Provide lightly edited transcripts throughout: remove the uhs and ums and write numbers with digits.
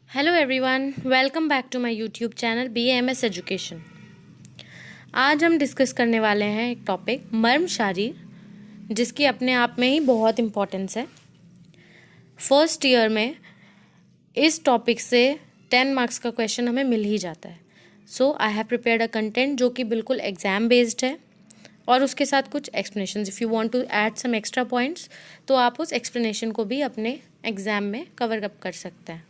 Hello everyone, welcome back to my YouTube channel BAMS education. आज हम discuss करने वाले हैं एक टॉपिक मर्म शारीर, जिसकी अपने आप में ही बहुत इम्पोर्टेंस है। फर्स्ट ईयर में इस टॉपिक से 10 मार्क्स का क्वेश्चन हमें मिल ही जाता है। So I have prepared a content जो कि बिल्कुल एग्जाम बेस्ड है और उसके साथ कुछ explanation. If you want to add some extra points तो आप उस एक्सप्लेनेशन को भी अपने एग्जाम में कवर अप कर सकते हैं।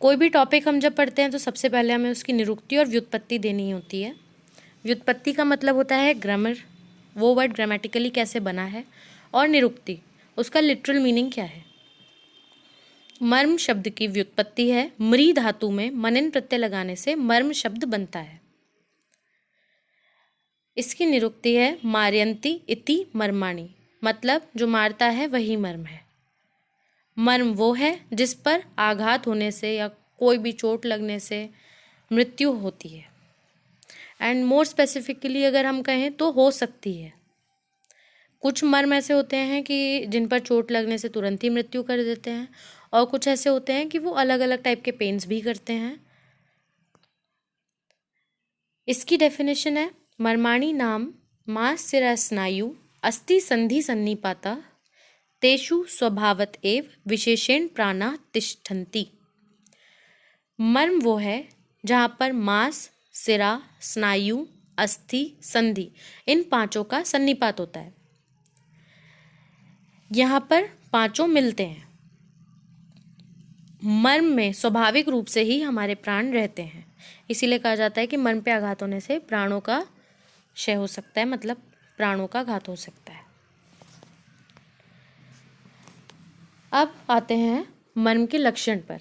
कोई भी टॉपिक हम जब पढ़ते हैं तो सबसे पहले हमें उसकी निरुक्ति और व्युत्पत्ति देनी होती है। व्युत्पत्ति का मतलब होता है ग्रामर, वो वर्ड ग्रामेटिकली कैसे बना है, और निरुक्ति उसका लिटरल मीनिंग क्या है। मर्म शब्द की व्युत्पत्ति है मृ धातु में मनन प्रत्यय लगाने से मर्म शब्द बनता है। इसकी निरुक्ति है मार्यन्ति इति मर्माणि, मतलब जो मारता है वही मर्म है। मर्म वो है जिस पर आघात होने से या कोई भी चोट लगने से मृत्यु होती है। एंड मोर स्पेसिफिकली अगर हम कहें तो हो सकती है। कुछ मर्म ऐसे होते हैं कि जिन पर चोट लगने से तुरंत ही मृत्यु कर देते हैं, और कुछ ऐसे होते हैं कि वो अलग अलग टाइप के पेन्स भी करते हैं। इसकी डेफिनेशन है मर्माणि नाम मांसशिरा स्नायु अस्ति संधि सन्निपाता तेषु स्वभावत एव विशेषेण प्राणा तिष्ठन्ति। मर्म वो है जहाँ पर मांस, सिरा, स्नायु, अस्थि, संधि इन पांचों का सन्निपात होता है। यहाँ पर पांचों मिलते हैं। मर्म में स्वाभाविक रूप से ही हमारे प्राण रहते हैं, इसीलिए कहा जाता है कि मर्म पे आघात होने से प्राणों का क्षय हो सकता है, मतलब प्राणों का घात हो सकता है। अब आते हैं मर्म के लक्षण पर।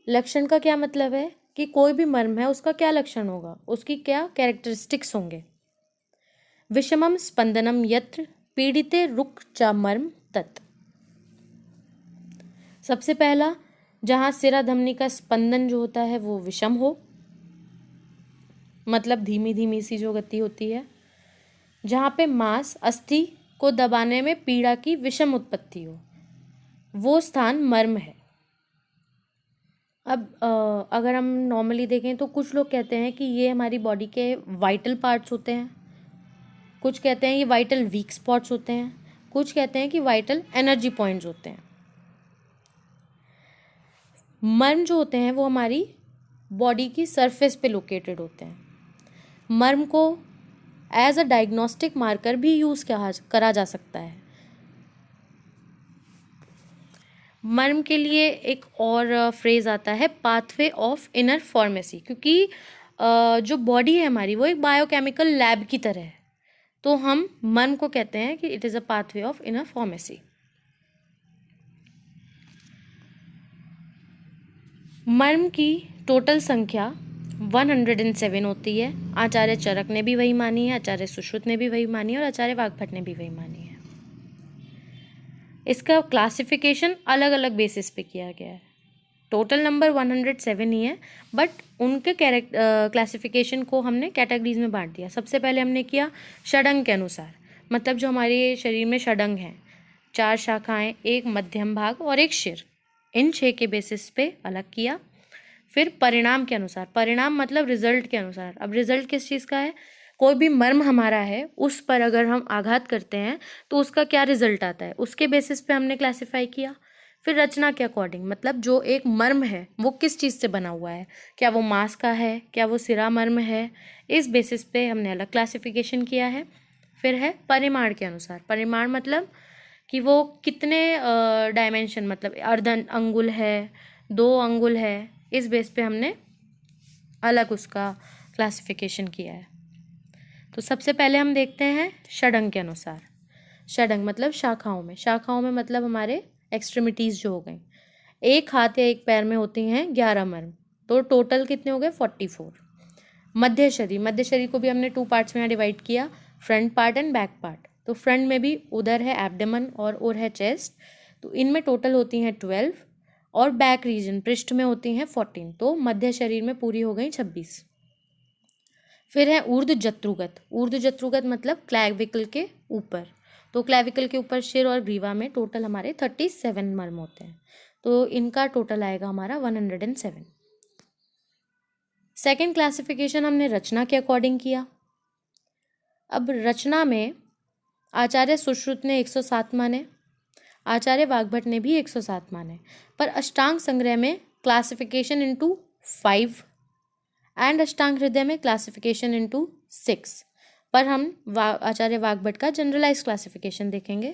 लक्षण का क्या मतलब है कि कोई भी मर्म है उसका क्या लक्षण होगा, उसकी क्या कैरेक्टरिस्टिक्स होंगे। विषमम स्पंदनम यत्र पीड़िते रुक च मर्म तत्। सबसे पहला, जहाँ सिरा धमनी का स्पंदन जो होता है वो विषम हो, मतलब धीमी धीमी सी जो गति होती है। जहाँ पे मांस अस्थि को दबाने में पीड़ा की विषम उत्पत्ति हो, वो स्थान मर्म है। अब अगर हम नॉर्मली देखें तो कुछ लोग कहते हैं कि ये हमारी बॉडी के वाइटल पार्ट्स होते हैं, कुछ कहते हैं ये वाइटल वीक स्पॉट्स होते हैं, कुछ कहते हैं कि वाइटल एनर्जी पॉइंट्स होते हैं। मर्म जो होते हैं वो हमारी बॉडी की सरफेस पे लोकेटेड होते हैं। मर्म को एज अ डायग्नोस्टिक मार्कर भी यूज़ करा जा सकता है। मर्म के लिए एक और फ्रेज आता है पाथवे ऑफ इनर फार्मेसी, क्योंकि जो बॉडी है हमारी वो एक बायोकेमिकल लैब की तरह है, तो हम मर्म को कहते हैं कि it is a pathway of inner pharmacy. मर्म की टोटल संख्या 107 होती है। आचार्य चरक ने भी वही मानी है, आचार्य सुश्रुत ने भी वही मानी है, और आचार्य वाग्भट ने भी वही मानी है। इसका क्लासिफिकेशन अलग अलग बेसिस पे किया गया है। टोटल नंबर 107 ही है, बट उनके क्लासिफिकेशन को हमने कैटेगरीज में बांट दिया। सबसे पहले हमने किया षडंग के अनुसार, मतलब जो हमारे शरीर में षडंग हैं, 4 शाखाएं, एक मध्यम भाग और एक शिर, इन 6 के बेसिस पे अलग किया। फिर परिणाम के अनुसार, परिणाम मतलब रिजल्ट के अनुसार। अब रिजल्ट किस चीज़ का है, कोई भी मर्म हमारा है उस पर अगर हम आघात करते हैं तो उसका क्या रिजल्ट आता है, उसके बेसिस पे हमने क्लासिफाई किया। फिर रचना के अकॉर्डिंग, मतलब जो एक मर्म है वो किस चीज़ से बना हुआ है, क्या वो मांस का है, क्या वो सिरा मर्म है, इस बेसिस पे हमने अलग क्लासिफिकेशन किया है। फिर है परिमाण के अनुसार। परिमाण मतलब कि वो कितने डायमेंशन, मतलब अर्ध अंगुल है, 2 अंगुल है, इस बेस पे हमने अलग उसका क्लासिफिकेशन किया है। तो सबसे पहले हम देखते हैं षडंग के अनुसार। षडंग मतलब शाखाओं में, शाखाओं में मतलब हमारे एक्सट्रीमिटीज़ जो हो गई। एक हाथ या एक पैर में होती हैं 11 मर्म, तो टोटल कितने हो गए 44। मध्य शरीर, मध्य शरीर को भी हमने 2 पार्ट्स में डिवाइड किया, front part and back part. तो फ्रंट में भी उधर है एब्डोमेन और उधर है चेस्ट, तो इनमें टोटल होती हैं 12, और बैक रीजन पृष्ठ में होती हैं 14, तो मध्य शरीर में पूरी हो गई 26। फिर है ऊर्ध्व जत्रुगत। ऊर्ध्व जत्रुगत मतलब क्लैविकल के ऊपर, तो क्लैविकल के ऊपर शिर और ग्रीवा में टोटल हमारे 37 मर्म होते हैं। तो इनका टोटल आएगा हमारा 107। सेकेंड क्लासिफिकेशन हमने रचना के अकॉर्डिंग किया। अब रचना में आचार्य सुश्रुत ने 107 माने, आचार्य वाग्भट ने भी 107 माने, पर अष्टांग संग्रह में क्लासिफिकेशन इनटू 5 एंड अष्टांग हृदय में क्लासिफिकेशन इनटू 6। पर हम आचार्य वाग्भट का जनरलाइज क्लासिफिकेशन देखेंगे।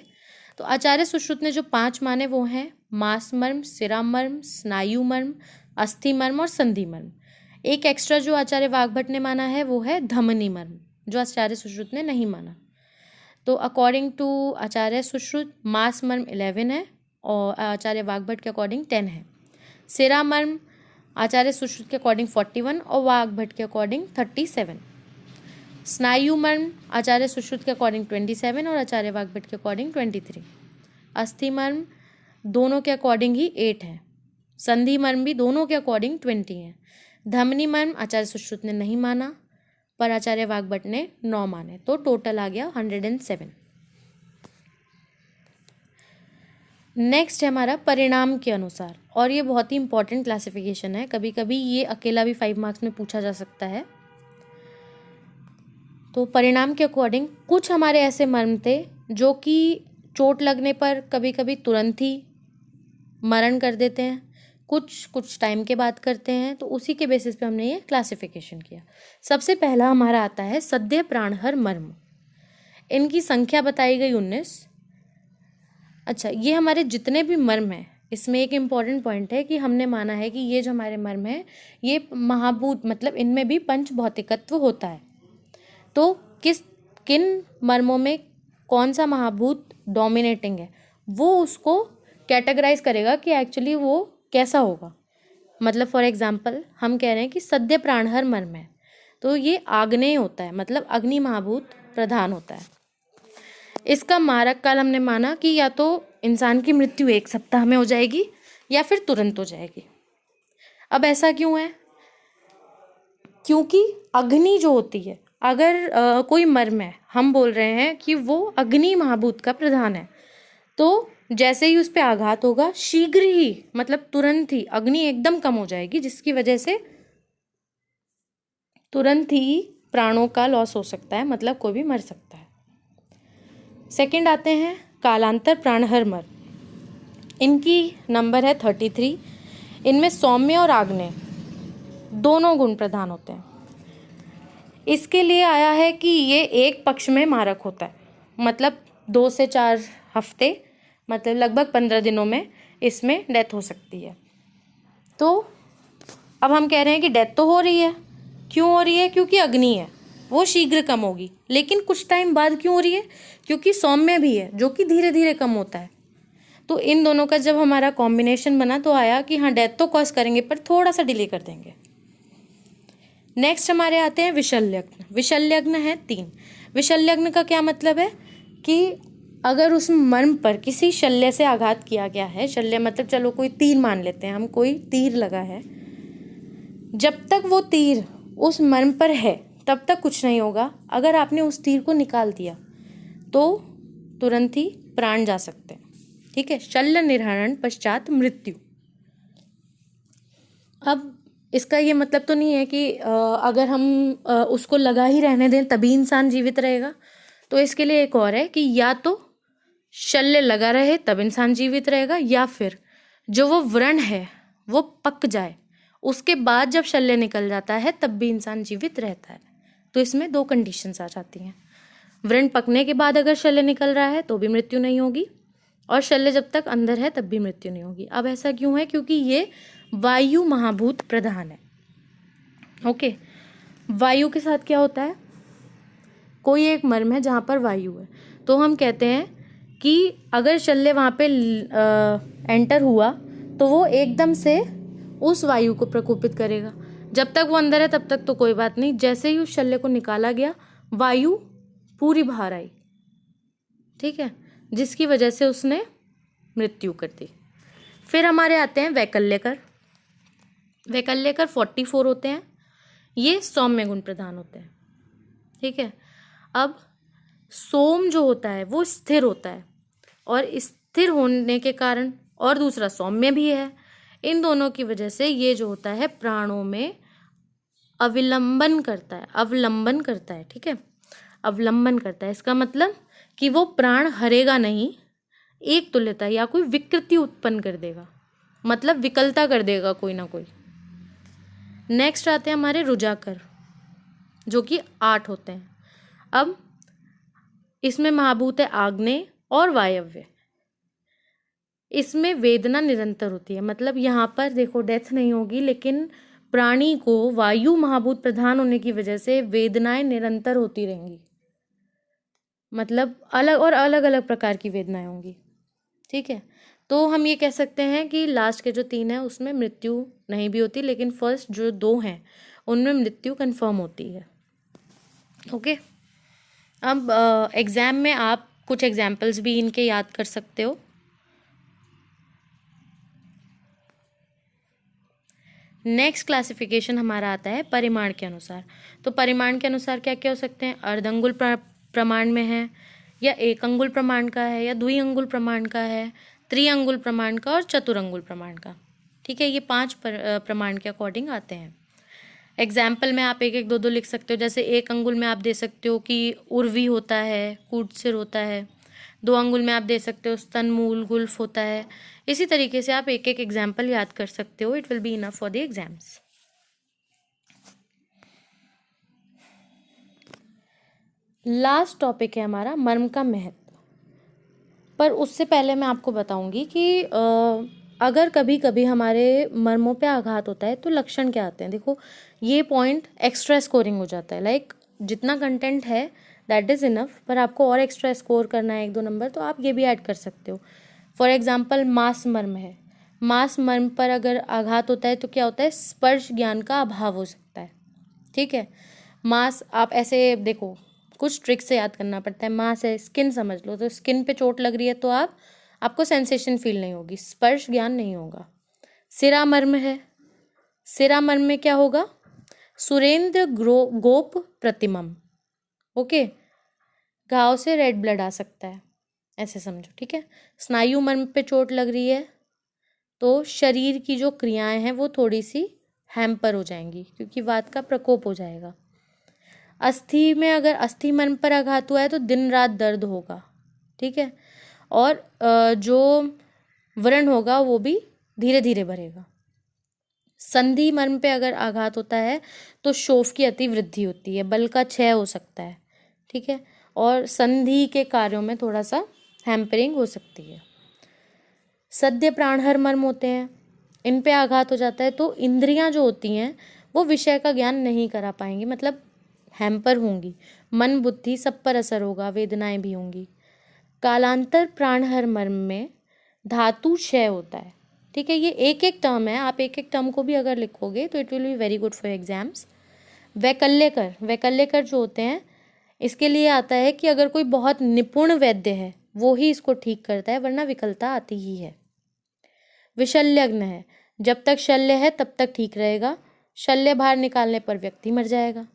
तो आचार्य सुश्रुत ने जो 5 माने वो हैं मांस मर्म, सिरा मर्म, स्नायु मर्म, अस्थि मर्म और संधि मर्म। एक एक्स्ट्रा जो आचार्य वाग्भट ने माना है वो है धमनी मर्म, जो आचार्य सुश्रुत ने नहीं माना। तो अकॉर्डिंग टू आचार्य सुश्रुत मांस मर्म 11 है और आचार्य वाग्भट के अकॉर्डिंग 10 है। सिरा मर्म आचार्य सुश्रुत के अकॉर्डिंग 41 और वाग्भट के अकॉर्डिंग 37। स्नायु मर्म आचार्य सुश्रुत के अकॉर्डिंग 27 और आचार्य वाग्भट के अकॉर्डिंग 23। अस्थि मर्म दोनों के अकॉर्डिंग ही 8 है। संधि मर्म भी दोनों के अकॉर्डिंग 20 है। धमनी मर्म आचार्य सुश्रुत ने नहीं माना, पर आचार्य वाग्भट ने 9 माने, तो टोटल आ गया 107। नेक्स्ट है हमारा परिणाम के अनुसार, और ये बहुत ही इंपॉर्टेंट क्लासिफिकेशन है। कभी कभी ये अकेला भी 5 मार्क्स में पूछा जा सकता है। तो परिणाम के अकॉर्डिंग कुछ हमारे ऐसे मर्म थे जो कि चोट लगने पर कभी कभी तुरंत ही मरण कर देते हैं, कुछ टाइम के बाद करते हैं। तो उसी के बेसिस पे हमने ये क्लासिफिकेशन किया। सबसे पहला हमारा आता है सद्य प्राणहर मर्म। इनकी संख्या बताई गई 19। अच्छा, ये हमारे जितने भी मर्म हैं, इसमें एक इम्पॉर्टेंट पॉइंट है कि हमने माना है कि ये जो हमारे मर्म है ये महाभूत, मतलब इनमें भी पंच भौतिकत्व होता है। तो किन मर्मों में कौन सा महाभूत डोमिनेटिंग है वो उसको कैटेगराइज करेगा कि एक्चुअली वो कैसा होगा। मतलब फॉर एग्जाम्पल हम कह रहे हैं कि सद्य प्राणहर मर्म है, तो ये आग्नेय होता है, मतलब अग्नि महाभूत प्रधान होता है। इसका मारक काल हमने माना कि या तो इंसान की मृत्यु 1 सप्ताह में हो जाएगी या फिर तुरंत हो जाएगी। अब ऐसा क्यों है? क्योंकि अग्नि जो होती है, अगर कोई मर्म है, हम बोल रहे हैं कि वो अग्नि महाभूत का प्रधान है, तो जैसे ही उस पर आघात होगा शीघ्र ही, मतलब तुरंत ही अग्नि एकदम कम हो जाएगी, जिसकी वजह से तुरंत ही प्राणों का लॉस हो सकता है, मतलब कोई भी मर सकता है। सेकंड आते हैं कालांतर प्राणहर मर्म। इनकी नंबर है 33। इनमें सौम्य और आग्नेय दोनों गुण प्रधान होते हैं। इसके लिए आया है कि ये एक पक्ष में मारक होता है, मतलब 2 से 4 हफ्ते, मतलब लगभग 15 दिनों में इसमें डेथ हो सकती है। तो अब हम कह रहे हैं कि डेथ तो हो रही है, क्यों हो रही है? क्योंकि अग्नि है, वो शीघ्र कम होगी। लेकिन कुछ टाइम बाद क्यों हो रही है? क्योंकि सौम्य भी है जो कि धीरे धीरे कम होता है। तो इन दोनों का जब हमारा कॉम्बिनेशन बना तो आया कि हाँ, डेथ तो कॉज करेंगे पर थोड़ा सा डिले कर देंगे। नेक्स्ट हमारे आते हैं विशल्यग्न। विशल्यग्न है 3। विशल्यग्न का क्या मतलब है कि अगर उस मर्म पर किसी शल्य से आघात किया गया है, शल्य मतलब चलो कोई तीर मान लेते हैं हम, कोई तीर लगा है, जब तक वो तीर उस मर्म पर है तब तक कुछ नहीं होगा। अगर आपने उस तीर को निकाल दिया तो तुरंत ही प्राण जा सकते हैं। ठीक है, शल्य निर्हरण पश्चात मृत्यु। अब इसका ये मतलब तो नहीं है कि अगर हम उसको लगा ही रहने दें तभी इंसान जीवित रहेगा। तो इसके लिए एक और है कि या तो शल्य लगा रहे तब इंसान जीवित रहेगा, या फिर जो वो व्रण है वो पक जाए, उसके बाद जब शल्य निकल जाता है तब भी इंसान जीवित रहता है। तो इसमें 2 कंडीशंस आ जाती हैं। व्रण पकने के बाद अगर शल्य निकल रहा है तो भी मृत्यु नहीं होगी, और शल्य जब तक अंदर है तब भी मृत्यु नहीं होगी। अब ऐसा क्यों है? क्योंकि ये वायु महाभूत प्रधान है। ओके, वायु के साथ क्या होता है? कोई एक मर्म है जहाँ पर वायु है, तो हम कहते हैं कि अगर शल्य वहाँ पे एंटर हुआ तो वो एकदम से उस वायु को प्रकोपित करेगा। जब तक वो अंदर है तब तक तो कोई बात नहीं, जैसे ही उस शल्य को निकाला गया वायु पूरी बाहर आई, ठीक है, जिसकी वजह से उसने मृत्यु कर दी। फिर हमारे आते हैं वैकल्यकर। वैकल्यकर 44 होते हैं। ये सौम्य गुण प्रधान होते हैं। ठीक है, अब सोम जो होता है वो स्थिर होता है, और स्थिर होने के कारण और दूसरा सौम्य भी है। इन दोनों की वजह से ये जो होता है प्राणों में अवलंबन करता है, ठीक है, अवलंबन करता है। इसका मतलब कि वो प्राण हरेगा नहीं, एक तुल्यता या कोई विकृति उत्पन्न कर देगा, मतलब विकलता कर देगा कोई ना कोई। नेक्स्ट आते हैं हमारे रुजाकर, जो कि 8 होते हैं। अब इसमें महाभूत है आग्नेय और वायव्य। इसमें वेदना निरंतर होती है, मतलब यहाँ पर देखो डेथ नहीं होगी, लेकिन प्राणी को वायु महाभूत प्रधान होने की वजह से वेदनाएं निरंतर होती रहेंगी, मतलब अलग और अलग अलग प्रकार की वेदनाएं होंगी, ठीक है। तो हम ये कह सकते हैं कि लास्ट के जो 3 हैं उसमें मृत्यु नहीं भी होती, लेकिन फर्स्ट जो 2 हैं उनमें मृत्यु कंफर्म होती है। ओके, अब एग्ज़ाम में आप कुछ एग्जाम्पल्स भी इनके याद कर सकते हो। नेक्स्ट क्लासिफिकेशन हमारा आता है परिमाण के अनुसार। तो परिमाण के अनुसार क्या क्या हो सकते हैं? अर्धअंगुल प्रमाण में है, या एक अंगुल प्रमाण का है, या द्विअंगुल प्रमाण का है, त्रिअंगुल प्रमाण का और चतुरंगुल प्रमाण का, ठीक है। ये 5 प्रमाण के अकॉर्डिंग आते हैं। एग्जाम्पल में आप 1-1, 2-2 लिख सकते हो। जैसे एक अंगुल में आप दे सकते हो कि उर्वी होता है, कूट सिर होता है। 2 अंगुल में आप दे सकते हो स्तन मूल गुल्फ होता है। इसी तरीके से आप 1-1 एग्जाम्पल याद कर सकते हो। It will be enough for the exams. Last topic है हमारा मर्म का महत्व। पर उससे पहले मैं आपको बताऊंगी कि अगर कभी कभी हमारे मर्मों पे आघात होता है तो लक्षण क्या आते हैं। देखो, ये पॉइंट एक्स्ट्रा स्कोरिंग हो जाता है, लाइक जितना कंटेंट है दैट इज़ इनफ, पर आपको और एक्स्ट्रा स्कोर करना है 1-2 नंबर, तो आप ये भी ऐड कर सकते हो। फॉर एग्जाम्पल मांस मर्म है, मांस मर्म पर अगर आघात होता है तो क्या होता है? स्पर्श ज्ञान का अभाव हो सकता है, ठीक है। मांस, आप ऐसे देखो, कुछ ट्रिक से याद करना पड़ता है। मांस है, स्किन समझ लो, तो स्किन पे चोट लग रही है तो आपको सेंसेशन फील नहीं होगी, स्पर्श ज्ञान नहीं होगा। सिरा मर्म है, सिरा मर्म में क्या होगा? सुरेंद्र गोप प्रतिमम, ओके, घाव से रेड ब्लड आ सकता है, ऐसे समझो, ठीक है। स्नायु मर्म पे चोट लग रही है तो शरीर की जो क्रियाएं हैं वो थोड़ी सी हैम्पर हो जाएंगी, क्योंकि वात का प्रकोप हो जाएगा। अस्थि में अगर अस्थि मर्म पर आघात हुआ है तो दिन रात दर्द होगा, ठीक है। और जो व्रण होगा वो भी धीरे धीरे बढ़ेगा। संधि मर्म पे अगर आघात होता है तो शोफ की अति वृद्धि होती है, बल का क्षय हो सकता है, ठीक है। और संधि के कार्यों में थोड़ा सा हैम्परिंग हो सकती है। सद्य प्राणहर मर्म होते हैं, इन पे आघात हो जाता है तो इंद्रियां जो होती हैं वो विषय का ज्ञान नहीं करा पाएंगी, मतलब हैम्पर होंगी। मन बुद्धि सब पर असर होगा, वेदनाएं भी होंगी। कालांतर प्राणहर मर्म में धातु क्षय होता है, ठीक है। ये एक एक टर्म है, आप एक एक टर्म को भी अगर लिखोगे तो it will be very good for exams. वैकल्यकर जो होते हैं, इसके लिए आता है कि अगर कोई बहुत निपुण वैद्य है वो ही इसको ठीक करता है, वरना विकलता आती ही है। विशल्यग्न है, जब तक शल्य है तब तक ठीक रहेगा, शल्य बाहर निकालने पर व्यक्ति मर जाएगा।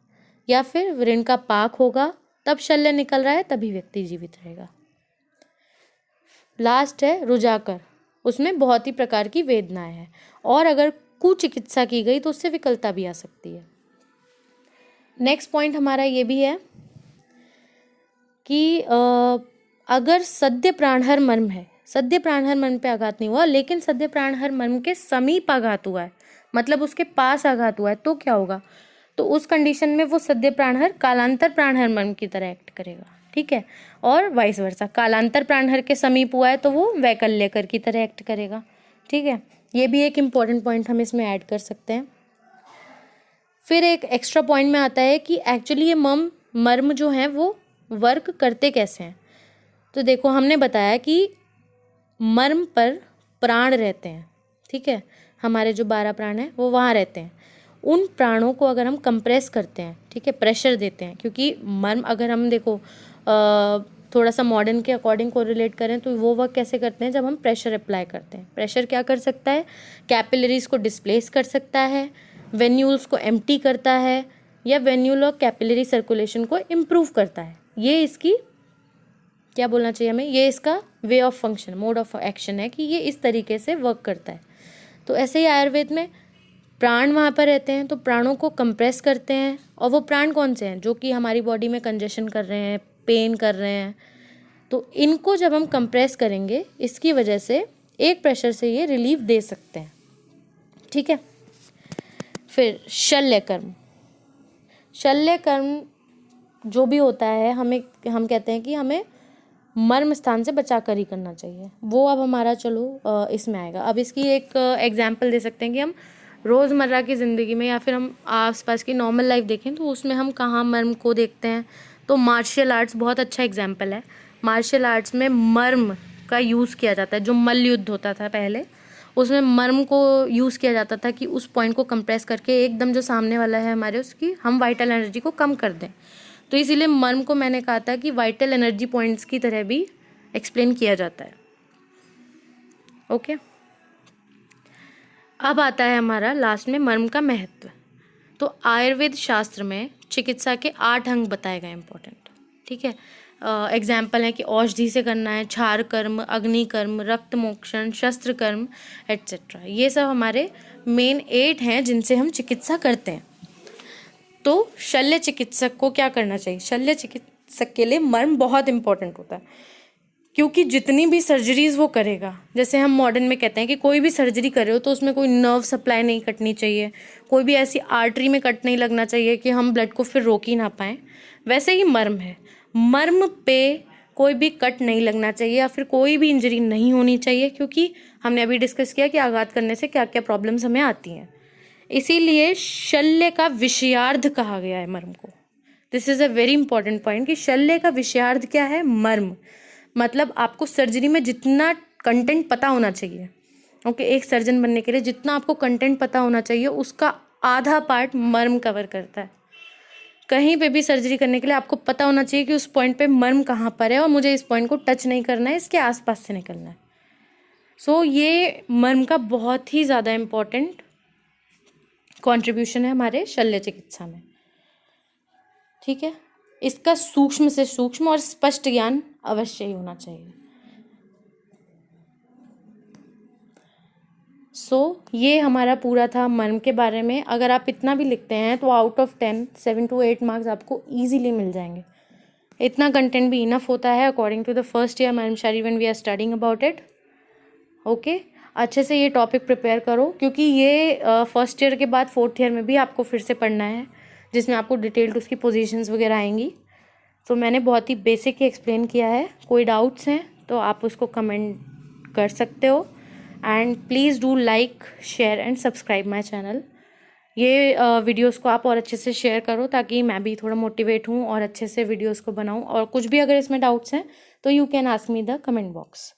या फिर व्रण का पाक होगा, तब शल्य निकल रहा है तभी व्यक्ति जीवित रहेगा। लास्ट है रुजाकर, उसमें बहुत ही प्रकार की वेदनाएं हैं, और अगर कुचिकित्सा की गई तो उससे विकलता भी आ सकती है। नेक्स्ट पॉइंट हमारा ये भी है कि अगर सद्य प्राणहर मर्म है, सद्य प्राणहर मर्म पे आघात नहीं हुआ लेकिन सद्य प्राणहर मर्म के समीप आघात हुआ है, मतलब उसके पास आघात हुआ है, तो क्या होगा? तो उस कंडीशन में वो सद्य प्राणहर कालांतर प्राणहर मर्म की तरह एक्ट करेगा, ठीक है। और वाइस वर्सा, कालांतर प्राणहर के समीप हुआ है तो वो वैकल्यकर की तरह एक्ट करेगा, ठीक है। ये भी एक इम्पॉर्टेंट पॉइंट हम इसमें ऐड कर सकते हैं। फिर एक एक्स्ट्रा पॉइंट में आता है कि एक्चुअली ये मर्म जो हैं वो वर्क करते कैसे हैं। तो देखो, हमने बताया कि मर्म पर प्राण रहते हैं, ठीक है। हमारे जो 12 प्राण हैं वो वहाँ रहते हैं। उन प्राणों को अगर हम कंप्रेस करते हैं, ठीक है, प्रेशर देते हैं, क्योंकि मर्म अगर हम देखो थोड़ा सा मॉडर्न के अकॉर्डिंग को रिलेट करें तो वो वर्क कैसे करते हैं? जब हम प्रेशर अप्लाई करते हैं। प्रेशर क्या कर सकता है? कैपिलरीज को डिस्प्लेस कर सकता है, वेन्यूल्स को एम्प्टी करता है, या वेन्यूल और कैपिलरी सर्कुलेशन को इम्प्रूव करता है। ये इसकी क्या बोलना चाहिए हमें, ये इसका way of function, mode of action है कि ये इस तरीके से वर्क करता है। तो ऐसे ही आयुर्वेद में प्राण वहाँ पर रहते हैं, तो प्राणों को कंप्रेस करते हैं, और वो प्राण कौन से हैं, जो कि हमारी बॉडी में कंजेशन कर रहे हैं, पेन कर रहे हैं, तो इनको जब हम कंप्रेस करेंगे इसकी वजह से एक प्रेशर से ये रिलीफ दे सकते हैं। ठीक है। फिर शल्य कर्म, शल्य कर्म जो भी होता है हम कहते हैं कि हमें मर्म स्थान से बचा कर ही करना चाहिए। वो अब हमारा चलो इसमें आएगा। अब इसकी एक एग्जाम्पल दे सकते हैं कि हम रोज़मर्रा की ज़िंदगी में या फिर हम आसपास की नॉर्मल लाइफ देखें तो उसमें हम कहाँ मर्म को देखते हैं। तो मार्शल आर्ट्स बहुत अच्छा एग्जाम्पल है। मार्शल आर्ट्स में मर्म का यूज़ किया जाता है। जो मल्ल युद्ध होता था पहले, उसमें मर्म को यूज़ किया जाता था कि उस पॉइंट को कंप्रेस करके एकदम जो सामने वाला है हमारे, उसकी हम वाइटल एनर्जी को कम कर दें। तो इसीलिए मर्म को मैंने कहा था कि वाइटल एनर्जी पॉइंट्स की तरह भी एक्सप्लेन किया जाता है। ओके। अब आता है हमारा लास्ट में मर्म का महत्व। तो आयुर्वेद शास्त्र में चिकित्सा के 8 अंग बताए गए इंपॉर्टेंट। ठीक है। एग्जाम्पल है कि औषधि से करना है, क्षार कर्म, अग्नि कर्म, रक्त मोक्षण, शस्त्र कर्म एट्सेट्रा। ये सब हमारे मेन 8 हैं जिनसे हम चिकित्सा करते हैं। तो शल्य चिकित्सक को क्या करना चाहिए? शल्य चिकित्सक के लिए मर्म बहुत इंपॉर्टेंट होता है, क्योंकि जितनी भी सर्जरीज वो करेगा, जैसे हम मॉडर्न में कहते हैं कि कोई भी सर्जरी कर रहे हो तो उसमें कोई नर्व सप्लाई नहीं कटनी चाहिए, कोई भी ऐसी आर्टरी में कट नहीं लगना चाहिए कि हम ब्लड को फिर रोक ही ना पाएँ। वैसे ही मर्म है, मर्म पे कोई भी कट नहीं लगना चाहिए या फिर कोई भी इंजरी नहीं होनी चाहिए, क्योंकि हमने अभी डिस्कस किया कि आघात करने से क्या क्या प्रॉब्लम्स हमें आती हैं। इसीलिए शल्य का विषयार्ध कहा गया है मर्म को। This is a very important point कि शल्य का विषयार्ध क्या है? मर्म। मतलब आपको सर्जरी में जितना कंटेंट पता होना चाहिए, ओके, एक सर्जन बनने के लिए जितना आपको कंटेंट पता होना चाहिए उसका आधा पार्ट मर्म कवर करता है। कहीं पे भी सर्जरी करने के लिए आपको पता होना चाहिए कि उस पॉइंट पे मर्म कहाँ पर है और मुझे इस पॉइंट को टच नहीं करना है, इसके आसपास से निकलना है। सो ये मर्म का बहुत ही ज़्यादा इम्पॉर्टेंट कंट्रीब्यूशन है हमारे शल्य चिकित्सा में। ठीक है। इसका सूक्ष्म से सूक्ष्म और स्पष्ट ज्ञान अवश्य ही होना चाहिए। ये हमारा पूरा था मर्म के बारे में। अगर आप इतना भी लिखते हैं तो आउट ऑफ 10 7 to 8 मार्क्स आपको ईजिली मिल जाएंगे। इतना कंटेंट भी इनफ होता है according to the first year मर्मशारी when we are studying about it. Okay. अच्छे से ये टॉपिक प्रिपेयर करो, क्योंकि ये फर्स्ट ईयर के बाद 4th ईयर में भी आपको फिर से पढ़ना है, जिसमें आपको डिटेल्ड उसकी पोजीशंस वगैरह आएंगी। तो मैंने बहुत ही बेसिक ही एक्सप्लेन किया है। कोई डाउट्स हैं तो आप उसको कमेंट कर सकते हो। And please do like, share and subscribe my channel. ये वीडियोस को आप और अच्छे से शेयर करो ताकि मैं भी थोड़ा मोटिवेट हूँ और अच्छे से वीडियोस को बनाऊँ। और कुछ भी अगर इसमें डाउट्स हैं तो you can ask me the comment box.